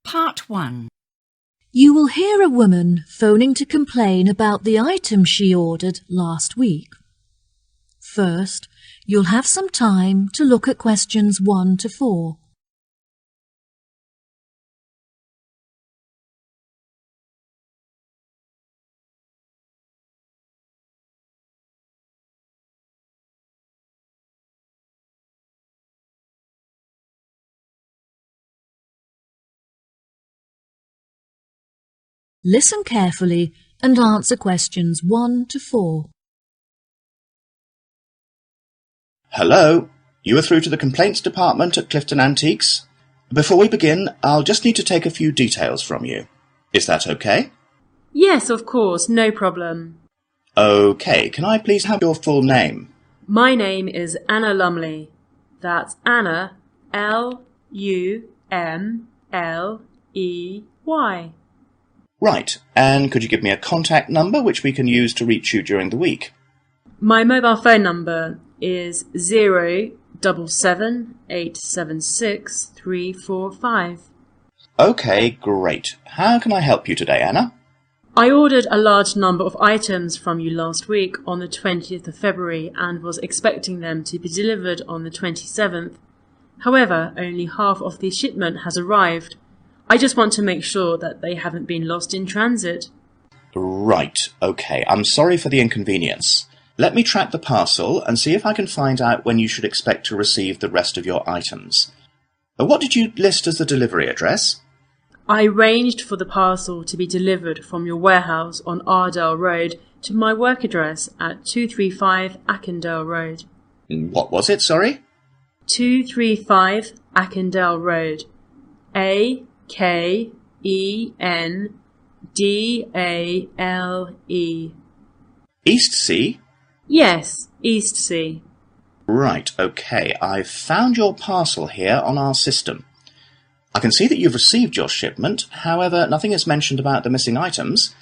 Part 1. You will hear a woman phoning to complain about the item she ordered last week. First, you'll have some time to look at questions 1 to 4. Listen carefully and answer questions 1 to 4. Hello, you are through to the complaints department at Clifton Antiques. Before we begin, I'll just need to take a few details from you. Is that okay? Yes, of course, no problem. Okay, can I please have your full name? My name is Anna Lumley. That's Anna, L-U-M-L-E-Y. Right, and could you give me a contact number which we can use to reach you during the week? My mobile phone number is 077876345. Okay, great. How can I help you today, Anna? I ordered a large number of items from you last week on the 20th of February and was expecting them to be delivered on the 27th. However, only half of the shipment has arrived. I just want to make sure that they haven't been lost in transit. Right, okay. I'm sorry for the inconvenience. Let me track the parcel and see if I can find out when you should expect to receive the rest of your items. What did you list as the delivery address? I arranged for the parcel to be delivered from your warehouse on Ardell Road to my work address at 235 Ackendale Road. What was it, sorry? 235 Ackendale Road. A-K-E-N-D-A-L-E. Eastsea? Yes, Eastsea. Right, okay. I've found your parcel here on our system. I can see that you've received your shipment, however, nothing is mentioned about the missing items.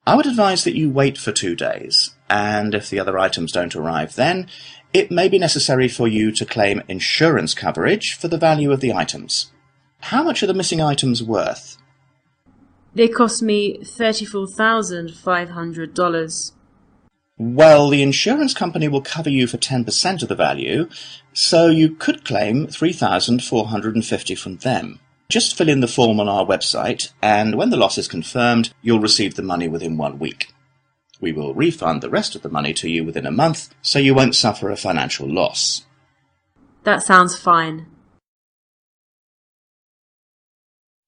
I would advise that you wait for 2 days, and if the other items don't arrive then, it may be necessary for you to claim insurance coverage for the value of the items. How much are the missing items worth? They cost me $34,500. Well, the insurance company will cover you for 10% of the value, so you could claim $3,450 from them. Just fill in the form on our website, and when the loss is confirmed, you'll receive the money within 1 week. We will refund the rest of the money to you within a month, so you won't suffer a financial loss. That sounds fine.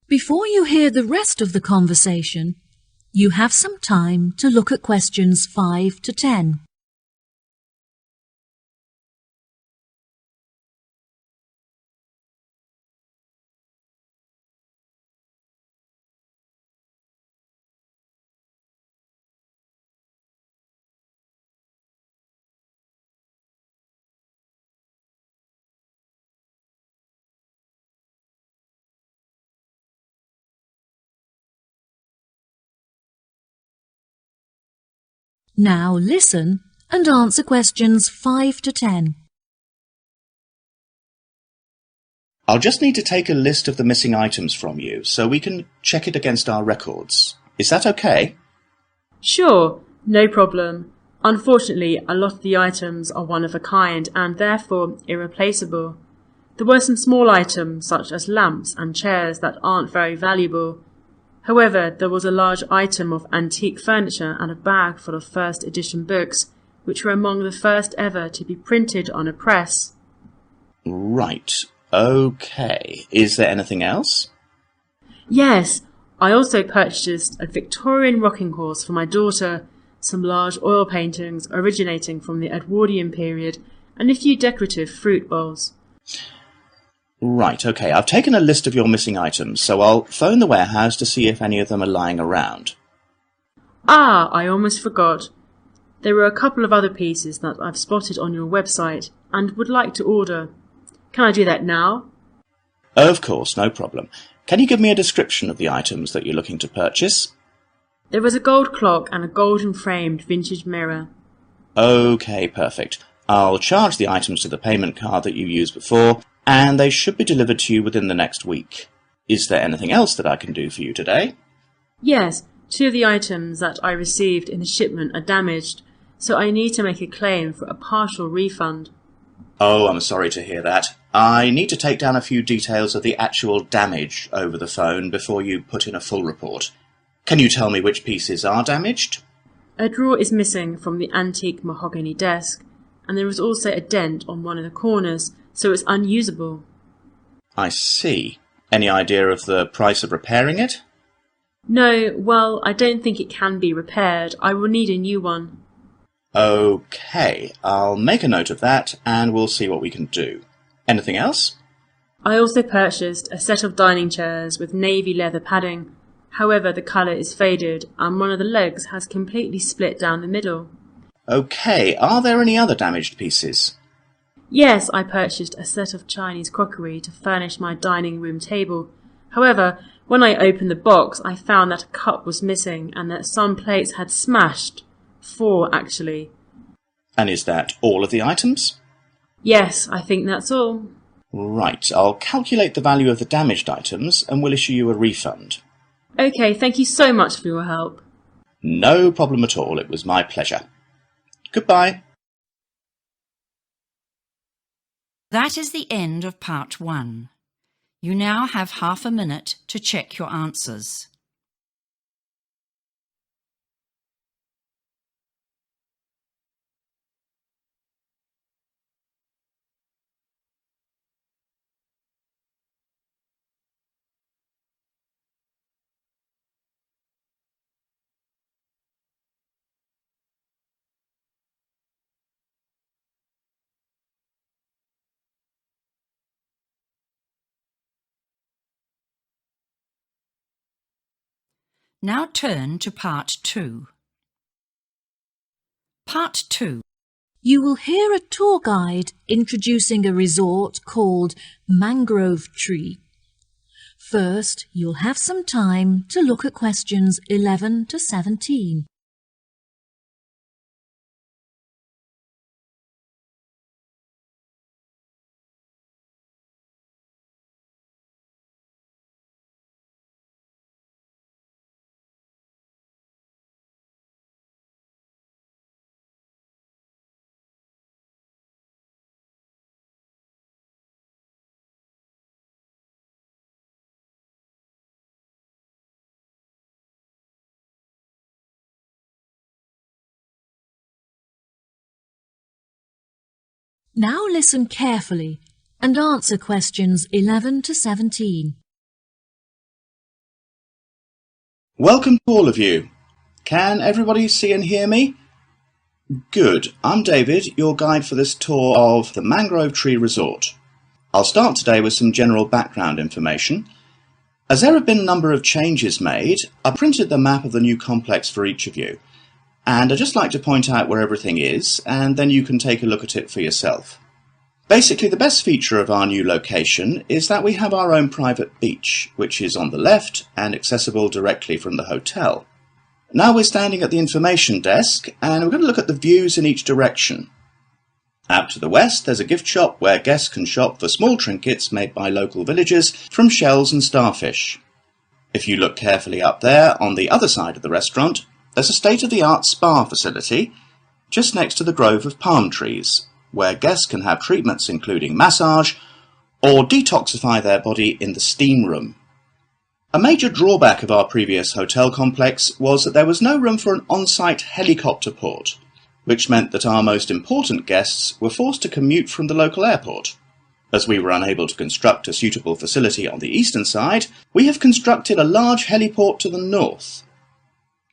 Before you hear the rest of the conversation, you have some time to look at questions 5 to 10. Now listen and answer questions 5 to 10. I'll just need to take a list of the missing items from you so we can check it against our records. Is that okay? Sure, no problem. Unfortunately, a lot of the items are one of a kind and therefore irreplaceable. There were some small items such as lamps and chairs that aren't very valuable. However, there was a large item of antique furniture and a bag full of first edition books, which were among the first ever to be printed on a press. Right, okay. Is there anything else? Yes, I also purchased a Victorian rocking horse for my daughter, some large oil paintings originating from the Edwardian period, and a few decorative fruit bowls. Right, okay. I've taken a list of your missing items, so I'll phone the warehouse to see if any of them are lying around. Ah, I almost forgot. There were a couple of other pieces that I've spotted on your website and would like to order. Can I do that now? Of course, no problem. Can you give me a description of the items that you're looking to purchase? There was a gold clock and a golden framed vintage mirror. Okay, perfect. I'll charge the items to the payment card that you used before, and they should be delivered to you within the next week. Is there anything else that I can do for you today? Yes, 2 of the items that I received in the shipment are damaged, so I need to make a claim for a partial refund. Oh, I'm sorry to hear that. I need to take down a few details of the actual damage over the phone before you put in a full report. Can you tell me which pieces are damaged? A drawer is missing from the antique mahogany desk, and there is also a dent on one of the corners, so it's unusable. I see. Any idea of the price of repairing it? No, well, I don't think it can be repaired. I will need a new one. Okay, I'll make a note of that and we'll see what we can do. Anything else? I also purchased a set of dining chairs with navy leather padding. However, the colour is faded and one of the legs has completely split down the middle. Okay, are there any other damaged pieces? Yes, I purchased a set of Chinese crockery to furnish my dining room table. However, when I opened the box, I found that a cup was missing and that some plates had smashed. 4, actually. And is that all of the items? Yes, I think that's all. Right, I'll calculate the value of the damaged items and we'll issue you a refund. Okay, thank you so much for your help. No problem at all, it was my pleasure. Goodbye. That is the end of part 1. You now have half a minute to check your answers. Now turn to part 2. Part 2. You will hear a tour guide introducing a resort called Mangrove Tree. First, you'll have some time to look at questions 11 to 17. Now listen carefully and answer questions 11 to 17. Welcome to all of you. Can everybody see and hear me? Good. I'm David, your guide for this tour of the Mangrove Tree Resort. I'll start today with some general background information. As there have been a number of changes made, I printed the map of the new complex for each of you. And I'd just like to point out where everything is, and then you can take a look at it for yourself. Basically, the best feature of our new location is that we have our own private beach, which is on the left and accessible directly from the hotel. Now we're standing at the information desk, and we're going to look at the views in each direction. Out to the west, there's a gift shop where guests can shop for small trinkets made by local villagers from shells and starfish. If you look carefully up there, on the other side of the restaurant, there's a state-of-the-art spa facility just next to the grove of palm trees, where guests can have treatments including massage or detoxify their body in the steam room. A major drawback of our previous hotel complex was that there was no room for an on-site helicopter port, which meant that our most important guests were forced to commute from the local airport. As we were unable to construct a suitable facility on the eastern side, we have constructed a large heliport to the north.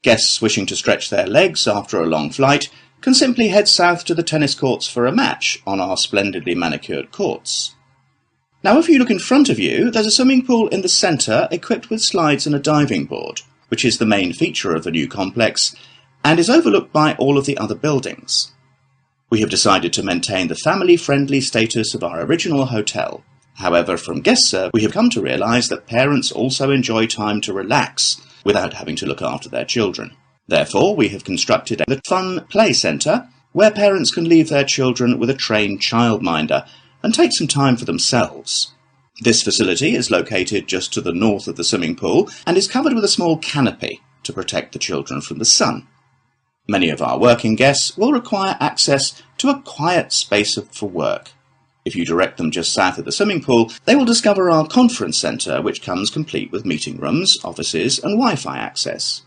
Guests wishing to stretch their legs after a long flight can simply head south to the tennis courts for a match on our splendidly manicured courts. Now if you look in front of you, there's a swimming pool in the centre equipped with slides and a diving board, which is the main feature of the new complex and is overlooked by all of the other buildings. We have decided to maintain the family-friendly status of our original hotel. However, from guest service, we have come to realise that parents also enjoy time to relax without having to look after their children. Therefore, we have constructed a fun play centre where parents can leave their children with a trained childminder and take some time for themselves. This facility is located just to the north of the swimming pool and is covered with a small canopy to protect the children from the sun. Many of our working guests will require access to a quiet space for work. If you direct them just south of the swimming pool, they will discover our conference centre, which comes complete with meeting rooms, offices and Wi-Fi access.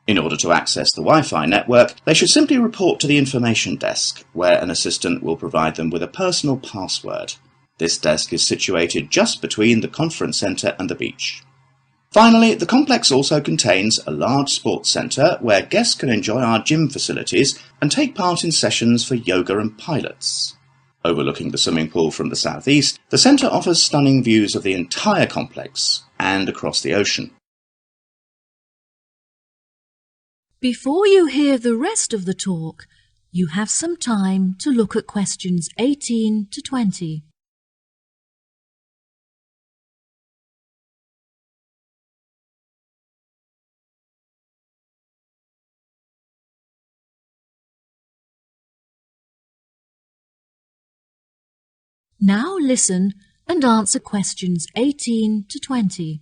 In order to access the Wi-Fi network, they should simply report to the information desk, where an assistant will provide them with a personal password. This desk is situated just between the conference centre and the beach. Finally, the complex also contains a large sports centre where guests can enjoy our gym facilities and take part in sessions for yoga and pilates. Overlooking the swimming pool from the southeast, the centre offers stunning views of the entire complex and across the ocean. Before you hear the rest of the talk, you have some time to look at questions 18 to 20. Now listen and answer questions 18 to 20.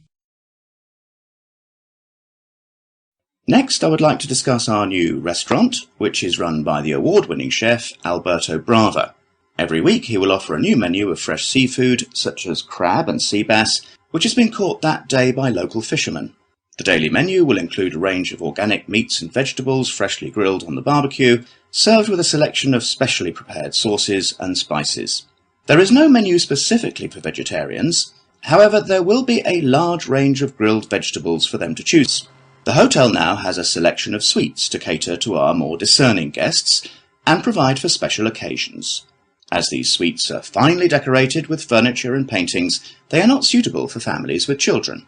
Next, I would like to discuss our new restaurant, which is run by the award-winning chef Alberto Brava. Every week he will offer a new menu of fresh seafood, such as crab and sea bass, which has been caught that day by local fishermen. The daily menu will include a range of organic meats and vegetables freshly grilled on the barbecue, served with a selection of specially prepared sauces and spices. There is no menu specifically for vegetarians. However, there will be a large range of grilled vegetables for them to choose. The hotel now has a selection of suites to cater to our more discerning guests and provide for special occasions. As these suites are finely decorated with furniture and paintings, they are not suitable for families with children.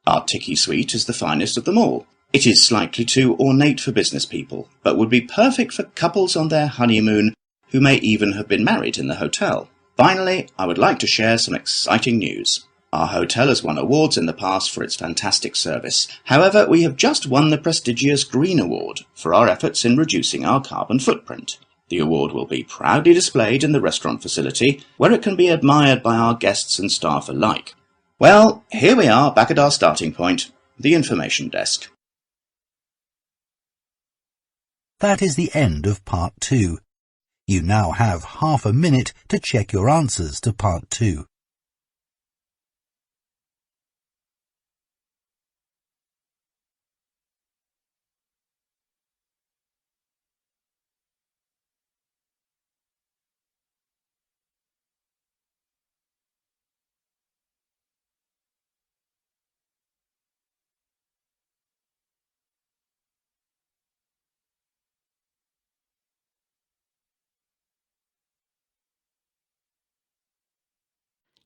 Our Tiki suite is the finest of them all. It is slightly too ornate for business people, but would be perfect for couples on their honeymoon who may even have been married in the hotel. Finally, I would like to share some exciting news. Our hotel has won awards in the past for its fantastic service. However, we have just won the prestigious Green Award for our efforts in reducing our carbon footprint. The award will be proudly displayed in the restaurant facility, where it can be admired by our guests and staff alike. Well, here we are back at our starting point, the information desk. That is the end of part 2. You now have half a minute to check your answers to part 2.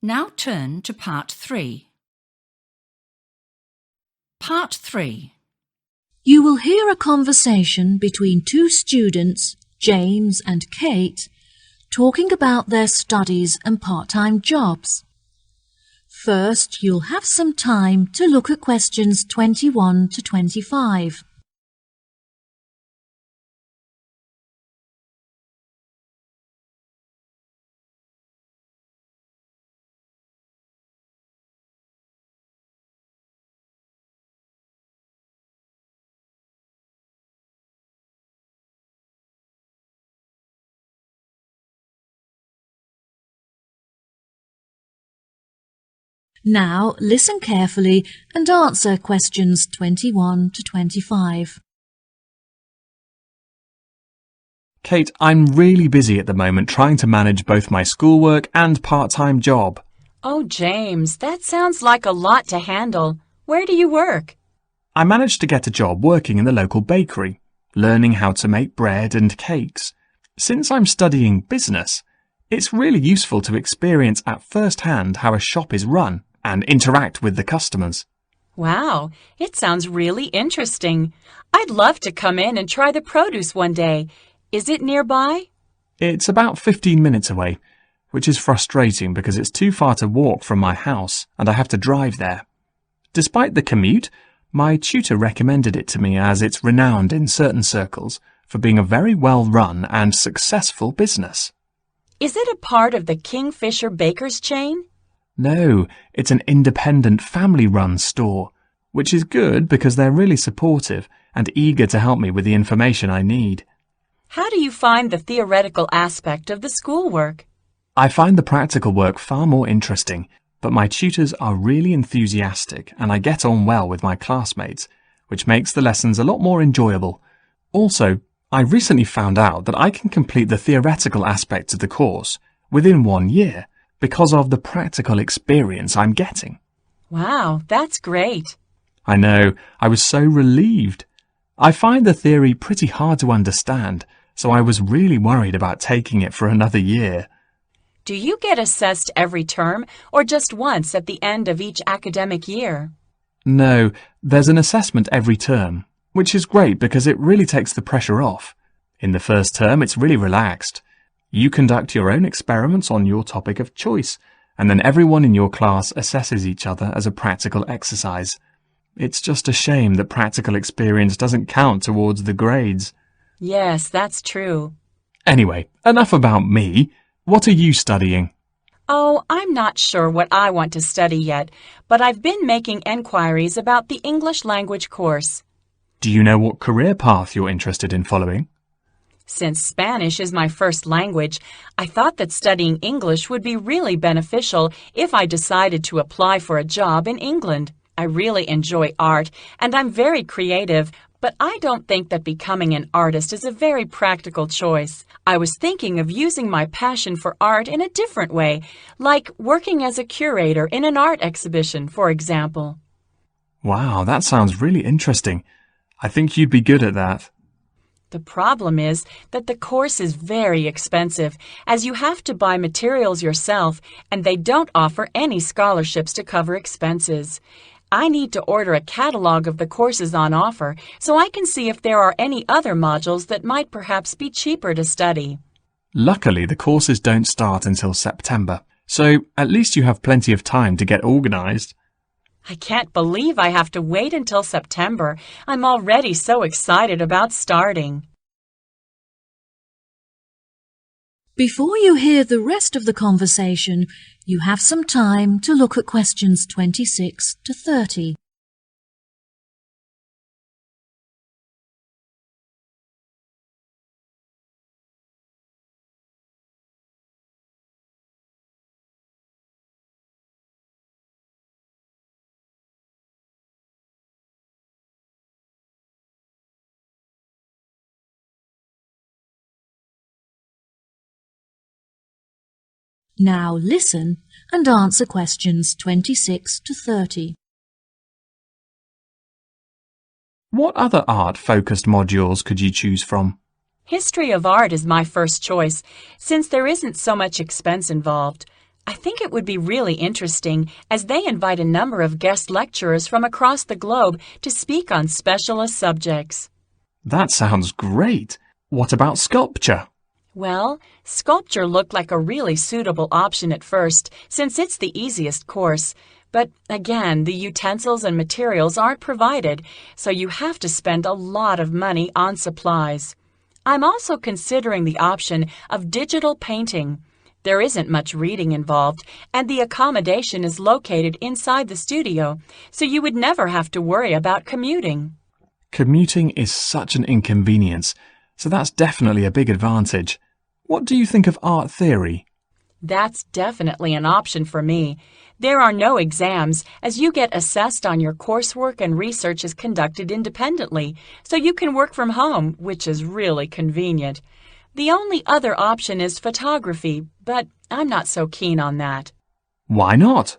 Now turn to part 3. Part 3. You will hear a conversation between two students, James and Kate, talking about their studies and part-time jobs. First, you'll have some time to look at questions 21 to 25. Now listen carefully and answer questions 21 to 25. Kate, I'm really busy at the moment trying to manage both my schoolwork and part-time job. Oh, James, that sounds like a lot to handle. Where do you work? I managed to get a job working in the local bakery, learning how to make bread and cakes. Since I'm studying business, it's really useful to experience at first hand how a shop is run and interact with the customers. Wow, it sounds really interesting. I'd love to come in and try the produce one day. Is it nearby? It's about 15 minutes away, which is frustrating because it's too far to walk from my house and I have to drive there. Despite the commute, my tutor recommended it to me as it's renowned in certain circles for being a very well-run and successful business. Is it a part of the Kingfisher Baker's chain? No, it's an independent family-run store, which is good because they're really supportive and eager to help me with the information I need. How do you find the theoretical aspect of the schoolwork? I find the practical work far more interesting, but my tutors are really enthusiastic and I get on well with my classmates, which makes the lessons a lot more enjoyable. Also, I recently found out that I can complete the theoretical aspects of the course within 1 year because of the practical experience I'm getting. Wow, that's great. I know, I was so relieved. I find the theory pretty hard to understand, so I was really worried about taking it for another year. Do you get assessed every term or just once at the end of each academic year? No, there's an assessment every term, which is great because it really takes the pressure off. In the first term, it's really relaxed. You conduct your own experiments on your topic of choice, and then everyone in your class assesses each other as a practical exercise. It's just a shame that practical experience doesn't count towards the grades. Yes, that's true. Anyway, enough about me. What are you studying? Oh, I'm not sure what I want to study yet, but I've been making enquiries about the English language course. Do you know what career path you're interested in following? Since Spanish is my first language, I thought that studying English would be really beneficial if I decided to apply for a job in England. I really enjoy art, and I'm very creative, but I don't think that becoming an artist is a very practical choice. I was thinking of using my passion for art in a different way, like working as a curator in an art exhibition, for example. Wow, that sounds really interesting. I think you'd be good at that. The problem is that the course is very expensive, as you have to buy materials yourself, and they don't offer any scholarships to cover expenses. I need to order a catalog of the courses on offer so I can see if there are any other modules that might perhaps be cheaper to study. Luckily, the courses don't start until September, so at least you have plenty of time to get organized. I can't believe I have to wait until September. I'm already so excited about starting. Before you hear the rest of the conversation, you have some time to look at questions 26 to 30. Now listen and answer questions 26 to 30. What other art-focused modules could you choose from? History of art is my first choice, since there isn't so much expense involved. I think it would be really interesting, as they invite a number of guest lecturers from across the globe to speak on specialist subjects. That sounds great. What about sculpture? Well, sculpture looked like a really suitable option at first, since it's the easiest course. But again, the utensils and materials aren't provided, so you have to spend a lot of money on supplies. I'm also considering the option of digital painting. There isn't much reading involved, and the accommodation is located inside the studio, so you would never have to worry about commuting. Commuting is such an inconvenience, so that's definitely a big advantage. What do you think of art theory? That's definitely an option for me. There are no exams, as you get assessed on your coursework and research is conducted independently, so you can work from home, which is really convenient. The only other option is photography, but I'm not so keen on that. Why not?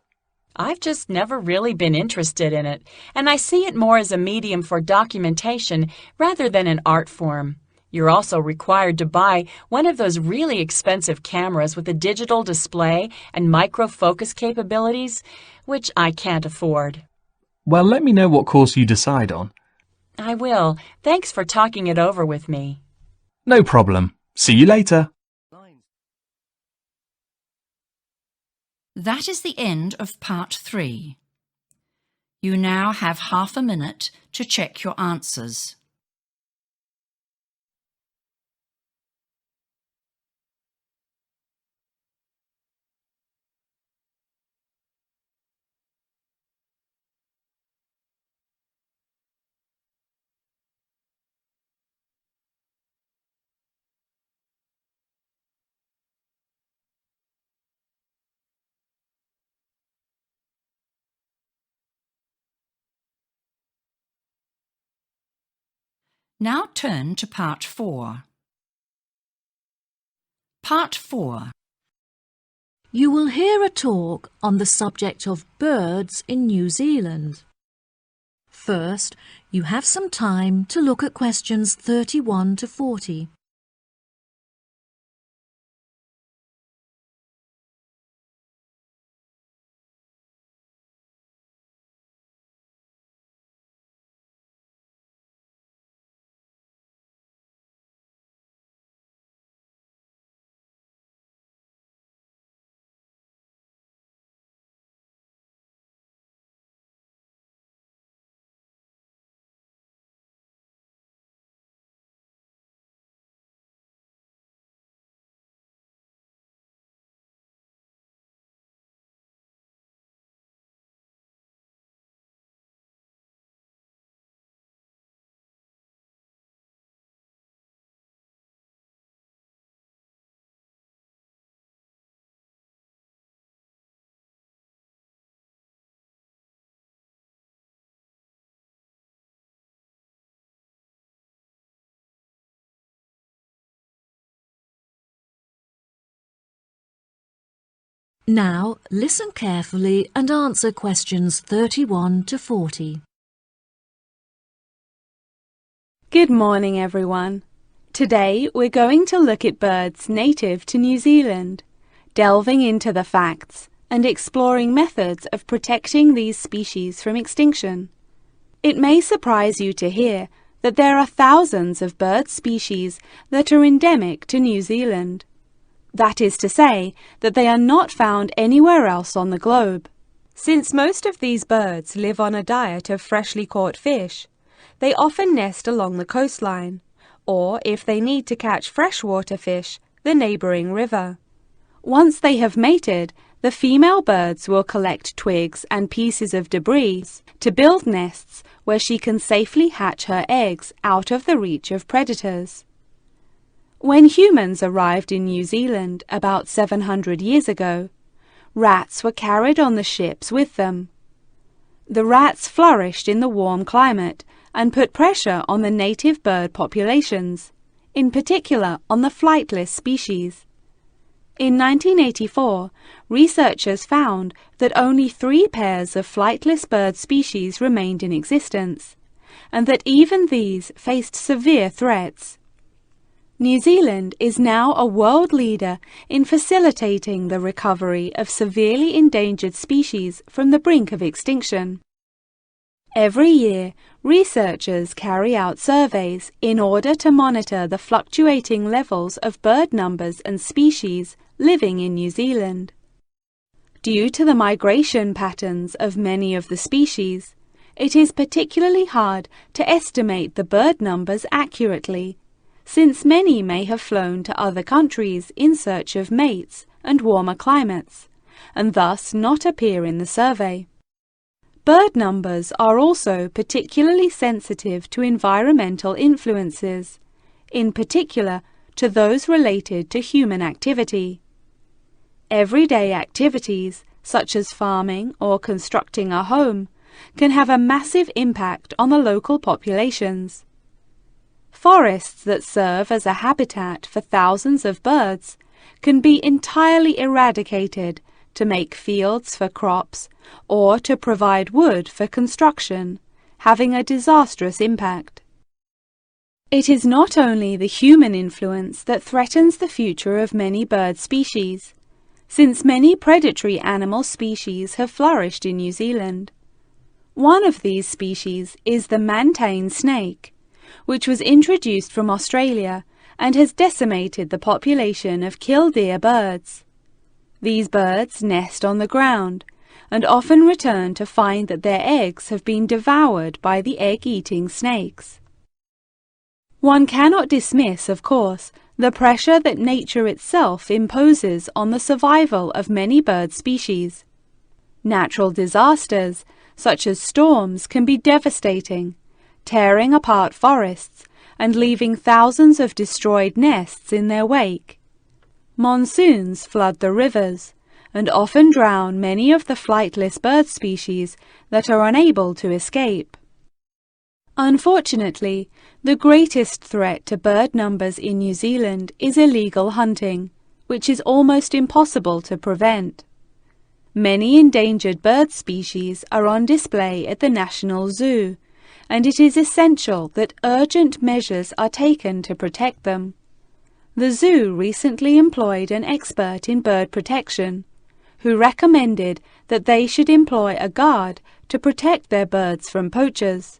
I've just never really been interested in it, and I see it more as a medium for documentation rather than an art form. You're also required to buy one of those really expensive cameras with a digital display and micro-focus capabilities, which I can't afford. Well, let me know what course you decide on. I will. Thanks for talking it over with me. No problem. See you later. That is the end of part 3. You now have half a minute to check your answers. Now turn to Part 4. Part 4. You will hear a talk on the subject of birds in New Zealand. First, you have some time to look at questions 31 to 40. Now, listen carefully and answer questions 31 to 40. Good morning, everyone. Today we're going to look at birds native to New Zealand, delving into the facts and exploring methods of protecting these species from extinction. It may surprise you to hear that there are thousands of bird species that are endemic to New Zealand. That is to say, that they are not found anywhere else on the globe. Since most of these birds live on a diet of freshly caught fish, they often nest along the coastline, or if they need to catch freshwater fish, the neighbouring river. Once they have mated, the female birds will collect twigs and pieces of debris to build nests where she can safely hatch her eggs out of the reach of predators. When humans arrived in New Zealand about 700 years ago, rats were carried on the ships with them. The rats flourished in the warm climate and put pressure on the native bird populations, in particular on the flightless species. In 1984, researchers found that only 3 pairs of flightless bird species remained in existence, and that even these faced severe threats. New Zealand is now a world leader in facilitating the recovery of severely endangered species from the brink of extinction. Every year, researchers carry out surveys in order to monitor the fluctuating levels of bird numbers and species living in New Zealand. Due to the migration patterns of many of the species, it is particularly hard to estimate the bird numbers accurately, since many may have flown to other countries in search of mates and warmer climates, and thus not appear in the survey. Bird numbers are also particularly sensitive to environmental influences, in particular to those related to human activity. Everyday activities, such as farming or constructing a home, can have a massive impact on the local populations. Forests that serve as a habitat for thousands of birds can be entirely eradicated to make fields for crops or to provide wood for construction, having a disastrous impact. It is not only the human influence that threatens the future of many bird species, since many predatory animal species have flourished in New Zealand. One of these species is the mantane snake, which was introduced from Australia and has decimated the population of killdeer birds. These birds nest on the ground and often return to find that their eggs have been devoured by the egg-eating snakes. One cannot dismiss, of course, the pressure that nature itself imposes on the survival of many bird species. Natural disasters, such as storms, can be devastating, tearing apart forests and leaving thousands of destroyed nests in their wake. Monsoons flood the rivers and often drown many of the flightless bird species that are unable to escape. Unfortunately, the greatest threat to bird numbers in New Zealand is illegal hunting, which is almost impossible to prevent. Many endangered bird species are on display at the National Zoo, and it is essential that urgent measures are taken to protect them. The zoo recently employed an expert in bird protection, who recommended that they should employ a guard to protect their birds from poachers.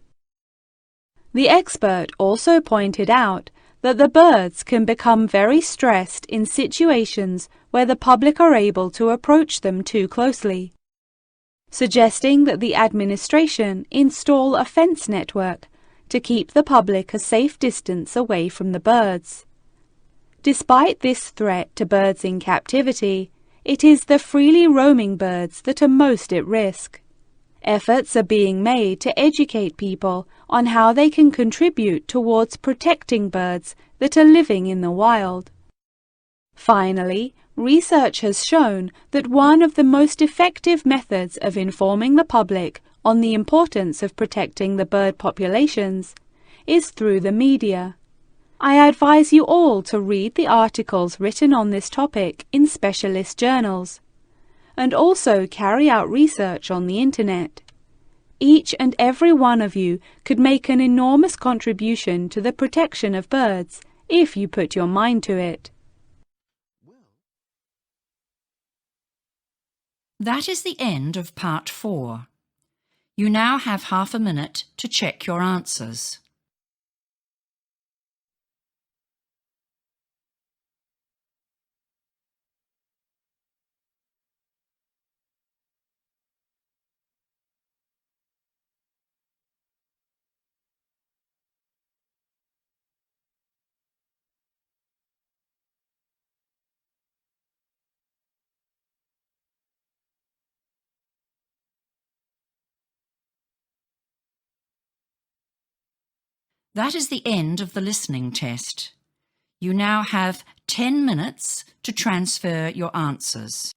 The expert also pointed out that the birds can become very stressed in situations where the public are able to approach them too closely, suggesting that the administration install a fence network to keep the public a safe distance away from the birds. Despite this threat to birds in captivity, it is the freely roaming birds that are most at risk. Efforts are being made to educate people on how they can contribute towards protecting birds that are living in the wild. Finally, research has shown that one of the most effective methods of informing the public on the importance of protecting the bird populations is through the media. I advise you all to read the articles written on this topic in specialist journals, and also carry out research on the internet. Each and every one of you could make an enormous contribution to the protection of birds if you put your mind to it. That is the end of part 4. You now have half a minute to check your answers. That is the end of the listening test. You now have 10 minutes to transfer your answers.